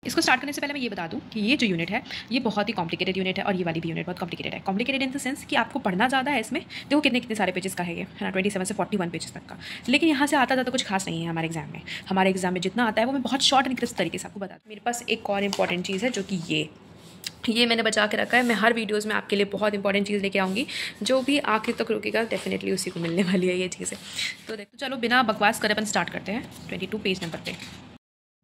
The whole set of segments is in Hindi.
इसको स्टार्ट करने से पहले मैं ये बता दूं कि ये जो यूनिट है ये बहुत ही कॉम्प्लिकेटेड यूनिट है और ये वाली भी यूनिट बहुत कॉम्प्लिकेटेड है। कॉम्प्लिकेटेड इन द सेंस कि आपको पढ़ना ज़्यादा है इसमें। देखो कितने कितने सारे पेजेस का है ये, है ना, 27 से 41 पेजेस तक का। लेकिन यहाँ से आता ज़्यादा कुछ खास नहीं है हमारे एग्जाम में। हमारे एग्जाम में जितना आता है वो मैं बहुत शॉर्ट एंड क्रिस्प तरीके से आपको बता दूँ। मेरे पास एक और इंपॉर्टेंट चीज़ है जो कि ये मैंने बचा के रखा है। मैं हर वीडियोस में आपके लिए बहुत इंपॉर्टेंट चीज़ लेके आऊँगी। जो भी आखिर तक रुकेगा डेफिनेटली उसी को मिलने वाली है ये चीज़ें। तो देखो चलो बिना बकवास करे अपन स्टार्ट करते हैं 22 पेज नंबर पे।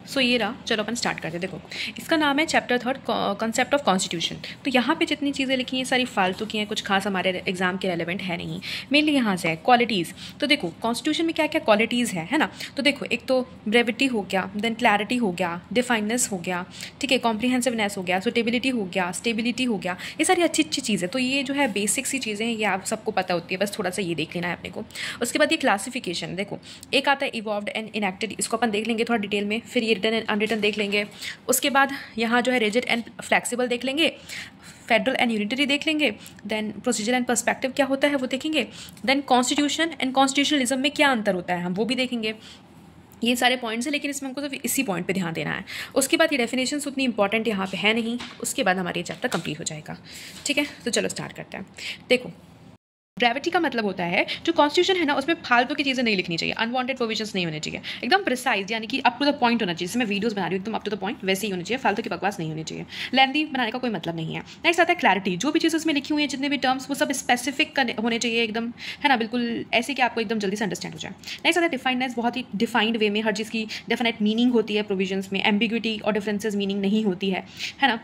सो ये रहा, चलो अपन स्टार्ट करते हैं। देखो इसका नाम है चैप्टर 3 कंसेप्ट ऑफ कॉन्स्टिट्यूशन। तो यहाँ पे जितनी चीज़ें लिखी हैं सारी फालतू की हैं, कुछ खास हमारे एग्जाम के रेलेवेंट है नहीं। मेनली यहाँ से है क्वालिटीज़। तो देखो कॉन्स्टिट्यूशन में क्या क्या क्वालिटीज़ है ना। तो देखो एक तो ब्रेविटी हो गया, देन क्लैरिटी हो गया, डिफाइननेस हो गया, ठीक है, कॉम्प्रीहेंसिवनेस हो गया, सुटेबिलिटी हो गया, स्टेबिलिटी हो गया। ये सारी अच्छी अच्छी चीज़ें। तो ये जो है बेसिक सी चीज़ें हैं, ये आप सबको पता होती है, बस थोड़ा सा ये देख लेना है अपने को। उसके बाद ये क्लासिफिकेशन, देखो एक आता है इवॉल्व्ड एंड इनएक्टेड, इसको अपन देख लेंगे थोड़ा डिटेल में। फिर ये रिटन एंड अनरिटन देख लेंगे। उसके बाद यहाँ जो है रिजिड एंड फ्लेक्सिबल देख लेंगे, फेडरल एंड यूनिटरी देख लेंगे, देन प्रोसीजर एंड पर्सपेक्टिव क्या होता है वो देखेंगे, देन कॉन्स्टिट्यूशन एंड कॉन्स्टिट्यूशनलिज्म में क्या अंतर होता है हम वो भी देखेंगे। ये सारे पॉइंट्स हैं, लेकिन इसमें हमको सिर्फ इसी पॉइंट पे ध्यान देना है। उसके बाद ये डेफिनेशंस उतनी इंपॉर्टेंट यहाँ पे है नहीं। उसके बाद हमारा ये चैप्टर कंप्लीट हो जाएगा। ठीक है, तो चलो स्टार्ट करते हैं। देखो ब्रेविटी का मतलब होता है जो कॉन्स्टिट्यूशन है ना उसमें फालतू की चीज़ें नहीं लिखनी चाहिए, अनवांटेड प्रोविजंस नहीं होने चाहिए, एकदम प्रिसाइज यानी कि अप टू द पॉइंट होना चाहिए। जैसे मैं वीडियोस बना रही हूँ एकदम अप टू द पॉइंट वैसे ही होनी चाहिए, फालतू की बकवास नहीं होनी चाहिए, लेंथी बनाने का कोई मतलब नहीं है। नेक्स्ट आता है क्लैरिटी, जो भी चीज़ उसमें लिखी हुई है जितने भी टर्म्स वो सब स्पेसिफिक होने चाहिए एकदम, है ना, बिल्कुल ऐसे कि आपको एकदम जल्दी से अंडरस्टैंड हो जाए। नेक्स्ट आता है डिफाइननेस, बहुत ही डिफाइंड वे में हर चीज़ की डेफिनेट मीनिंग होती है प्रोविजंस में, एम्बिग्विटी और डिफरेंसेस मीनिंग नहीं होती है ना,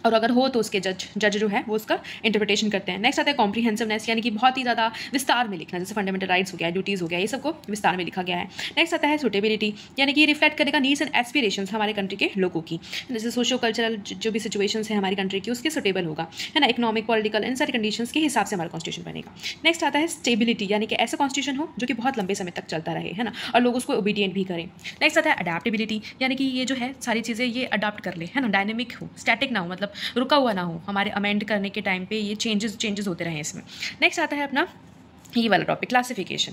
और अगर हो तो उसके जज जो है वो उसका इंटरप्रिटेशन करते हैं। नेक्स्ट आता है कॉम्प्रीहेंसिवनेस, यानी कि बहुत ही ज़्यादा विस्तार में लिखना, जैसे फंडामेंटल राइट्स हो गया, ड्यूटीज़ हो गया, ये सबको विस्तार में लिखा गया है। नेक्स्ट आता है सुटेबिलिटी, यानी कि ये रिफ्लेक्ट करेगा नीड्स एंड एस्पिरेशंस हमारे कंट्री के लोगों की, जैसे सोशो कल्चरल जो भी सिचुएशंस है हमारी कंट्री की उसके सुटेबल होगा, है ना, इकोनॉमिक पॉलिटिकल इन सारी कंडीशंस के हिसाब से हमारा कॉन्स्टिट्यूशन बनेगा। नेक्स्ट आता है स्टेबिलिटी, यानी कि ऐसा कॉन्स्टिट्यूशन हो जो कि बहुत लंबे समय तक चलता रहे, है ना, और लोग उसको ओबीडियंट भी करें। नेक्स्ट आता है अडेप्टेबिलिटी, यानी कि ये जो है सारी चीज़ें ये अडाप्ट कर ले, है ना, डायनेमिक हो, स्टैटिक ना हो, मतलब रुका हुआ ना हो, हमारे अमेंड करने के टाइम पे ये चेंजेस होते रहे इसमें। नेक्स्ट आता है अपना ये वाला टॉपिक क्लासिफिकेशन।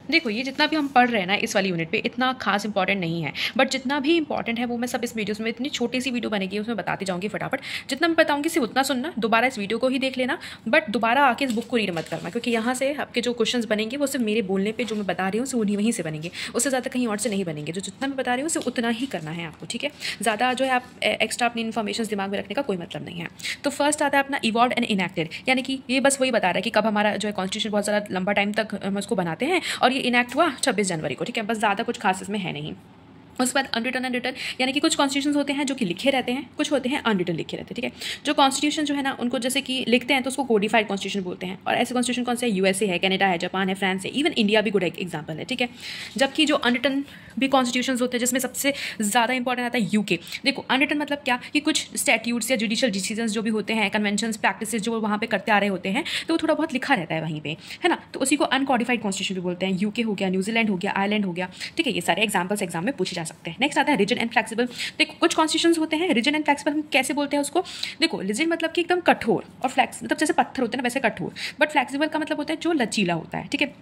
देखो ये जितना भी हम पढ़ रहे हैं ना इस वाली यूनिट पे इतना खास इंपॉर्टेंट नहीं है, बट जितना भी इंपॉर्टेंट है वो मैं सब इस वीडियोस में, इतनी छोटी सी वीडियो बनेगी उसमें बताती जाऊंगी फटाफट। जितना मैं बताऊंगी सिर्फ उतना सुनना, दोबारा इस वीडियो को ही देख लेना, बट दोबारा आके इस बुक को रीड मत करना, क्योंकि यहाँ से आपके जो क्वेश्चंस बनेंगे वो सिर्फ मेरे बोलने पर जो मैं बता रही हूँ सिर्फ वहीं से बनेंगे, उससे ज़्यादा कहीं और से नहीं बनेंगे। जो जितना मैं बता रही हूँ सिर्फ उतना ही करना है आपको, ठीक है, ज़्यादा जो है आप एक्स्ट्रा अपनी इन्फॉर्मेशन दिमाग में रखने का कोई मतलब नहीं है। तो फर्स्ट आता है अपना इवॉल्व्ड एंड इनएक्टेड, यानी कि ये बस वही बता रहा है कि कब हमारा जो है कॉन्स्टिट्यूशन बहुत ज़्यादा लंबा टाइम तक हम उसको बनाते हैं और ये इनैक्ट हुआ 26 जनवरी को, ठीक है, बस ज़्यादा कुछ खास इसमें है नहीं। उसके बाद अनरिटन एंड रिटन, यानी कि कुछ कॉन्स्टिट्यूशन होते हैं जो कि लिखे रहते हैं, कुछ होते हैं अनरिटन लिखे रहते हैं, ठीक है। जो कॉन्स्टिट्यूशन जो है ना उनको जैसे कि लिखते हैं तो उसको कोडिफाइड कॉन्स्टिट्यूशन बोलते हैं, और ऐसे कॉन्स्टिट्यूशन कौन से है, यूएसए है, कनाडा है, जापान है, फ्रांस है, इवन इंडिया भी गुड एग्जाम्पल है, ठीक है। जबकि जो अनरिटन भी कॉन्स्टिट्यूशन होते हैं जिसमें सबसे ज़्यादा इंपॉर्टेंट आता है यूके। देखो अनरिटन मतलब क्या कि कुछ स्टैट्यूट्स या जुडिशियल डिसीजन जो भी होते हैं, कन्वेंशंस प्रैक्टिसेस जो वहाँ पे करते आ रहे होते हैं, तो वो थोड़ा बहुत लिखा रहता है वहीं पे, है ना, तो उसी को अनकॉडिफाइड कॉन्स्टिट्यूशन भी बोलते हैं। यूके हो गया, न्यूजीलैंड हो गया, आयरलैंड हो गया, ठीक है, ये सारे एग्जाम्पल्स एग्जाम में पूछे जा सकते हैं। नेक्स्ट आता है रिजिड एंड फ्लेक्सिबल। देखो कुछ कॉन्स्टिट्यूशंस होते हैं रिजिड एंड फ्लेक्सिबल, हम कैसे बोलते हैं उसको, देखो रिजिड मतलब कि एकदम कठोर, और फ्लेक्स मतलब जैसे पत्थर होते हैं ना वैसे कठोर, बट फ्लेक्सिबल का मतलब होता है जो लचीला होता है, ठीक है।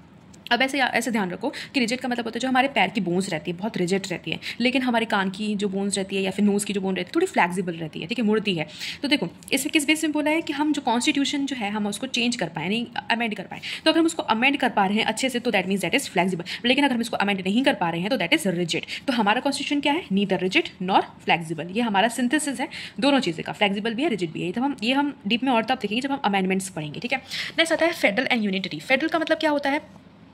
अब ऐसे ध्यान रखो कि रिजिड का मतलब होता है जो हमारे पैर की बोन्स रहती है बहुत रिजिड रहती है, लेकिन हमारे कान की जो बोन्स रहती है या फिर नोज़ की जो बोन रहती है थोड़ी फ्लेक्सिबल रहती है, ठीक है, मुड़ती है। तो देखो इसमें किस बेस में बोला है कि हम जो कॉन्स्टिट्यूशन जो है हम उसको चेंज कर पाए, नहीं अमेंड कर पाए। तो अगर हम उसको अमेंड कर पा रहे हैं अच्छे से तो that means that is flexible, लेकिन अगर हम इसको अमेंड नहीं कर पा रहे हैं तो दैट इज रिजिड। तो हमारा कॉन्स्टिट्यूशन क्या है, नीदर रिजिड नॉर फ्लेक्सिबल। ये हमारा सिंथेसिस है दोनों चीज़ें का, फ्लेक्सिबल भी है रिजिड भी है। तो हम डीप में और तब देखेंगे जब हम अमेंडमेंट्स पढ़ेंगे, ठीक है। नेक्स्ट आता है फेडरल एंड यूनिटरी। फेडरल का मतलब क्या होता है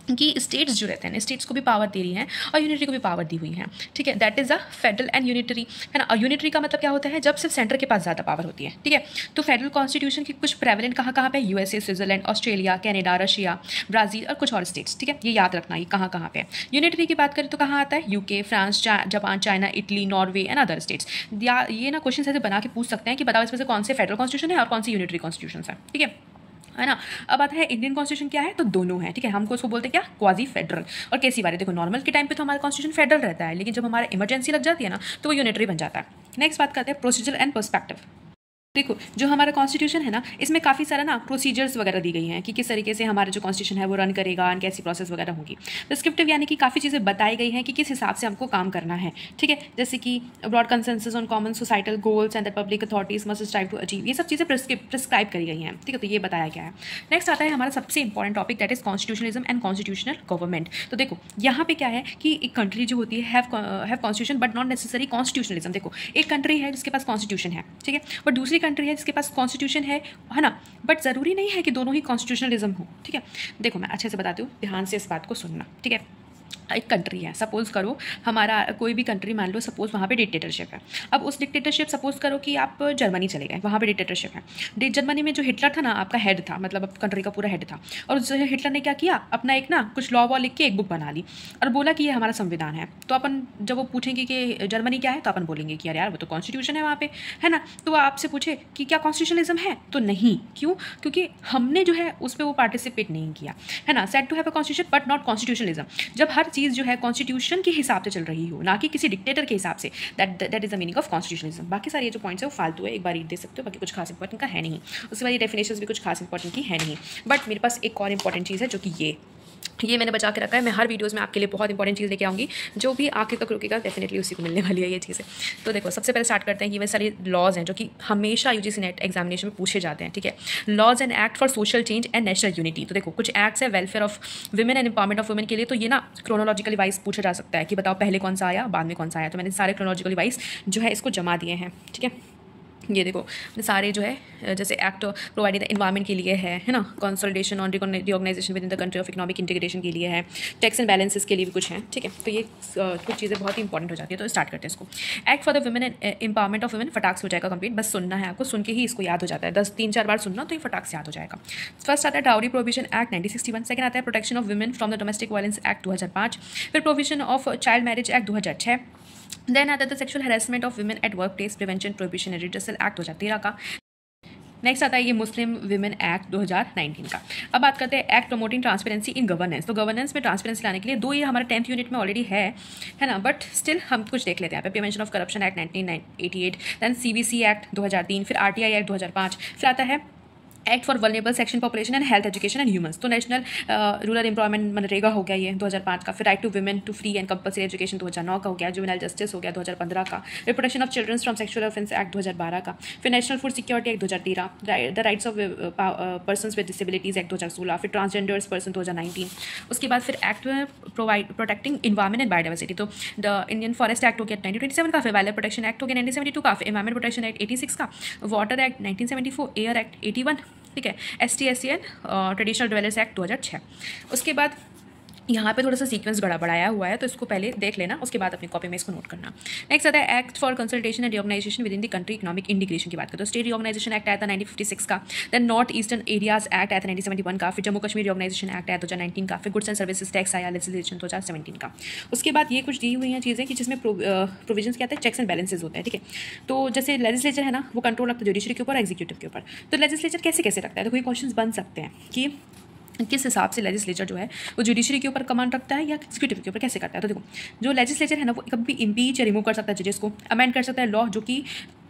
कि स्टेट्स जो रहते हैं स्टेट्स को भी पावर दे रही हैं और यूनिटरी को भी पावर दी हुई है, ठीक है, that is a federal and unitary, है ना। और यूनिटरी का मतलब क्या होता है जब सिर्फ सेंटर के पास ज़्यादा पावर होती है, ठीक है। तो फेडरल कॉन्स्टिट्यूशन की कुछ प्रेवलेंट कहाँ पे, USA, Switzerland, Australia, Canada, Russia, Brazil और कुछ और स्टेट्स, ठीक है, ये याद रखना ये कहाँ पे है। यूनिटरी की बात करें तो कहाँ आता है, UK, France, Japan, China, Italy, Norway and other states. ये ना क्वेश्चन ऐसे बना के पूछ सकते हैं कि बताओ इसमें से कौन से फेडरल कॉन्स्टिट्यूशन है और कौन सी यूनिटरी कॉन्स्टिट्यूशन है, ठीक है ना। अब आता है इंडियन कॉन्स्टिट्यूशन क्या है, तो दोनों है, ठीक है। हमको उसको बोलते हैं क्या, क्वाजी फेडरल और केसी वाले। देखो नॉर्मल के टाइम पे तो हमारा कॉन्स्टिट्यूशन फेडरल रहता है, लेकिन जब हमारा इमरजेंसी लग जाती है ना तो वो यूनिटरी बन जाता है। नेक्स्ट बात करते हैं प्रोसीजर एंड पर्सपेक्टिव। देखो जो हमारा कॉन्स्टिट्यूशन है ना, इसमें काफ़ी सारा ना प्रोसीजर्स वगैरह दी गई हैं कि किस तरीके से हमारा जो कॉन्स्टिट्यूशन है वो रन करेगा एंड कैसी प्रोसेस वगैरह होगी। प्रिस्क्रिप्टिव यानी कि काफ़ी चीज़ें बताई गई हैं कि किस हिसाब से हमको काम करना है, ठीक है। जैसे कि broad consensus on common societal goals and the public authorities must strive to achieve, ये सब चीज़ें प्रिस्क्राइब करी गई हैं, ठीक है। तो ये बताया गया है। नेक्स्ट आता है हमारा सबसे important topic, that is constitutionalism and constitutional government. तो देखो यहाँ पे क्या है कि एक कंट्री जो होती है have constitution but not necessary constitutionalism. देखो एक कंट्री है जिसके पास कॉन्स्टिट्यूशन है, ठीक है, बट दूसरी कंट्री है जिसके पास कॉन्स्टिट्यूशन है ना, बट ज़रूरी नहीं है कि दोनों ही कॉन्स्टिट्यूशनलिज्म हो, ठीक है। देखो मैं अच्छे से बताती हूँ, ध्यान से इस बात को सुनना, ठीक है। एक कंट्री है, सपोज़ करो हमारा कोई भी कंट्री मान लो, सपोज़ वहाँ पे डिक्टेटरशिप है। अब उस डिक्टेटरशिप, सपोज़ करो कि आप जर्मनी चले गए, वहाँ पे डिक्टेटरशिप है। जर्मनी में जो हिटलर था ना, आपका हेड था, मतलब कंट्री का पूरा हेड था। और उस हिटलर ने क्या किया, अपना एक ना कुछ लॉ वॉ लिख के एक बुक बना ली और बोला कि ये हमारा संविधान है। तो अपन जब वो पूछेंगे कि जर्मनी क्या है, तो अपन बोलेंगे कि यार वो तो कॉन्स्टिट्यूशन है वहाँ पे, है ना। तो वो आपसे पूछे कि क्या कॉन्स्टिट्यूशनलिज्म है, तो नहीं। क्यों? क्योंकि हमने जो है उस पर वो पार्टिसिपेट नहीं किया, है ना। Said to have a constitution but not constitutionalism. जब हर चीज़ जो है कॉन्स्टिट्यूशन के हिसाब से चल रही हो, ना कि किसी डिक्टेटर के हिसाब से, that is the meaning of constitutionalism. बाकी सारे ये जो पॉइंट्स है वो फालतू है, एक बार रीड दे सकते हो, बाकी कुछ खास इंपॉर्टेंट का है नहीं। उसके बाद ये डेफिनेशंस भी कुछ खास इंपॉर्टेंट की है नहीं। बट मेरे पास एक और इंपॉर्टेंट चीज़ है जो कि ये मैंने बचा के रखा है। मैं हर वीडियोस में आपके लिए बहुत इंपॉर्टेंट चीज़ लेके आऊँगी, जो भी आखिर तक रुकेगा डेफिनेटली उसी को मिलने वाली है ये चीज़ें। तो देखो सबसे पहले स्टार्ट करते हैं कि वे सारे लॉज हैं जो कि हमेशा यूजीसी नेट एग्जामिनेशन में पूछे जाते हैं, ठीक है। Laws and act for social change and national unity. तो देखो कुछ एक्ट्स है welfare of women and empowerment of women के लिए। तो ये ना क्रोनोलॉजिकली वाइज पूछा जा सकता है कि बताओ पहले कौन सा आया, बाद में कौन सा आया। तो मैंने सारे क्रोनोलॉजिकली वाइज जो है इसको जमा दिए हैं, ठीक है। ये देखो सारे जो है, जैसे एक्ट प्रोवाइडेड इन्वायरमेंट के लिए है ना, consolidation on reorganisation with in the country of economic integration के लिए है, चेक्स एंड बैलेंसेस के लिए भी कुछ है, ठीक है। तो ये कुछ चीज़ें बहुत ही इंपॉर्टेंट हो जाती है। तो स्टार्ट करते हैं इसको। Act for the women and empowerment of women, फटाक से हो जाएगा कंप्लीट, बस सुनना है आपको, सुन के ही इसको याद हो जाता है। 3-4 बार सुनना तो ये फटाक से याद हो जाएगा। फर्स्ट आता है डाउरी प्रोविजन एक्ट 1961, सेकंड आता है protection of women from the domestic violence act 2005, फिर provision of child marriage act 2006, then आता है sexual harassment of women at work place prevention prohibition and redressal act 2013 का। नेक्स्ट आता है ये मुस्लिम विमेन एक्ट 2019 का। अब बात करते हैं act promoting transparency in governance. तो गवर्नेंस में ट्रांसपेरेंसी लाने के लिए दो ये हमारे 10th यूनिट में ऑलरेडी है ना, बट स्टिल हम कुछ देख लेते हैं। यहाँ पे prevention of corruption act 1988, then CVC act 2003, फिर RTI एक्ट 2005, फिर आता है act for vulnerable section population and health education and humans. तो नेशनल रूरल एम्प्लॉयमेंट मनरेगा हो गया ये 2005 का, फिर right to women to free and compulsory education 2009 का हो गया, जुवेनाइल जस्टिस हो गया 2015 का, फिर protection of childrens from sexual offence act 2012 का, फिर national food security act 2013, the rights of persons with disabilities act 2016, फिर ट्रांसजेंडर्स पर्सन 2019। उसके बाद फिर act protecting environment and biodiversity. तो द इंडियन फॉरेस्ट एक्ट हो गया 1927 का, फिर वाइल्ड प्रोटेक्शन एक्ट हो गया 1972 का, फिर एनवायरमेंट प्रोटेक्शन एक्ट 86 का, वाटर एक्ट 1974, एयर एक्ट 81, ठीक है, ST/SC and traditional dwellers act 2006। उसके बाद यहाँ पे थोड़ा सा सीक्वेंस बढ़ाया हुआ है, तो इसको पहले देख लेना, उसके बाद अपनी कॉपी में इसको नोट करना। नेक्स्ट आता है act for consultation and reorganisation within the country economic integration की बात करें तो स्टेट रिऑर्गनाइजेशन एक्ट आया था 1956 का, then north eastern areas act आया था 1971 का, फिर जम्मू कश्मीर रिऑर्गनाइजेशन एक्ट आया 2019 का, फिर गुड्स एंड सर्विसेज टैक्स आया लेजिस्लेशन 2017 का। उसके बाद ये कुछ दी हुई हैं चीज़ें कि जिसमें प्रोविजन्स क्या आते हैं, चेक्स एंड बैलेंसेज होते हैं, ठीक है। तो जैसे लेजिस्लेचर है ना, वो कंट्रोल रखता है जुडिशरी के ऊपर, एग्जीक्यूटिव के ऊपर। तो लेजिस्लेचर कैसे रखता है, तो कोई क्वेश्चन बन सकते हैं कि किस हिसाब से लेजिस्लेचर जो है वो जुडिशरी के ऊपर कमांड रखता है या एग्जीक्यूटिव के ऊपर कैसे करता है। तो देखो जो लेजिस्लेचर है ना, वो कभी भी इम्पीच या रिमूव कर सकता है जजेस को, अमेंड कर सकता है लॉ जो कि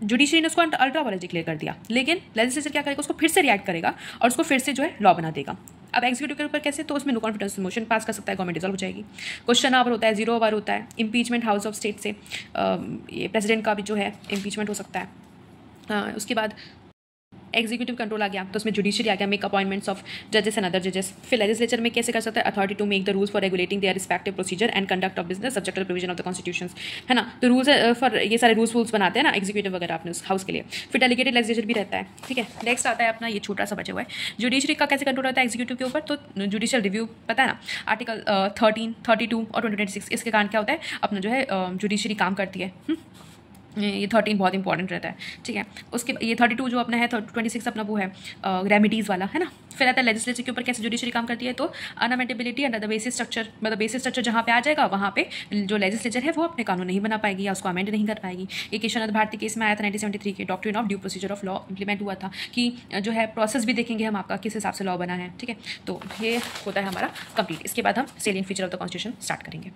जुडिशरी ने उसको अल्ट्रा वायलेंस डिक्लेयर कर दिया, लेकिन लेजिस्लेचर क्या करेगा, उसको फिर से रिएक्ट करेगा और उसको फिर से जो है लॉ बना देगा। अब एग्जीक्यूटिव के ऊपर कैसे, तो उसमें नो कॉन्फिडेंस मोशन पास कर सकता है, गवर्नमेंट डिसॉल्व हो जाएगी। क्वेश्चन आवर होता है, 0 आवर होता है, इम्पीचमेंट हाउस ऑफ स्टेट से ये प्रेसिडेंट का भी जो है इम्पीचमेंट हो सकता है। उसके बाद एग्जीक्यूटिव कंट्रोल आ गया, तो उसमें जुडिशरी आ गया, मेक अपॉइंटमेंट्स ऑफ जजेस एंड अदर जजेस। फिर लेजिस्लेचर में कैसे कर सकता है, authority to make the rules for regulating their respective procedure and conduct of business subject to the provision of the constitutions, है ना। तो रूल्स फॉर ये सारे रूल्स बनाते हैं ना एग्जीक्यूटिव वगैरह अपने उस हाउस के लिए। फिर डेलीगेटेड लेजिस्लेचर भी रहता है, ठीक है। नेक्स्ट आता है अपना ये छोटा सा बचा हुआ है, जुडिशरी का कैसे कंट्रोल रहता है एग्जीक्यूटिव के ऊपर, तो जुडिशियल रिव्यू पता है ना, आर्टिकल 13, 32 और 2026। इसके कारण क्या होता है, अपना जो है जुडिशरी काम करती है। ये 13 बहुत इंपॉर्टेंट रहता है, ठीक है। उसके ये 32 जो अपना है, 26 अपना वो है रेमिडीज़ वाला, है ना। फिर आता है लेजिस्लेचर के ऊपर कैसे जुडिशरी काम करती है, तो अनअमेंडेबिलिटी अंडर द बेसिस स्ट्रक्चर, मतलब बेसिस स्ट्रक्चर जहाँ पे आ जाएगा वहाँ पे जो लेजिस्लेचर है वो अपने कानून नहीं बना पाएगी या उसको अमेंड नहीं कर पाएगी। एक केशवनाथ भारती केस में आया था 1973 के, doctrine of due procedure of law implement हुआ था कि जो है प्रोसेस भी देखेंगे हम आपका किस हिसाब से लॉ बना है, ठीक है। तो ये होता है हमारा कंप्लीट। इसके बाद हम salient feature of the constitution start करेंगे।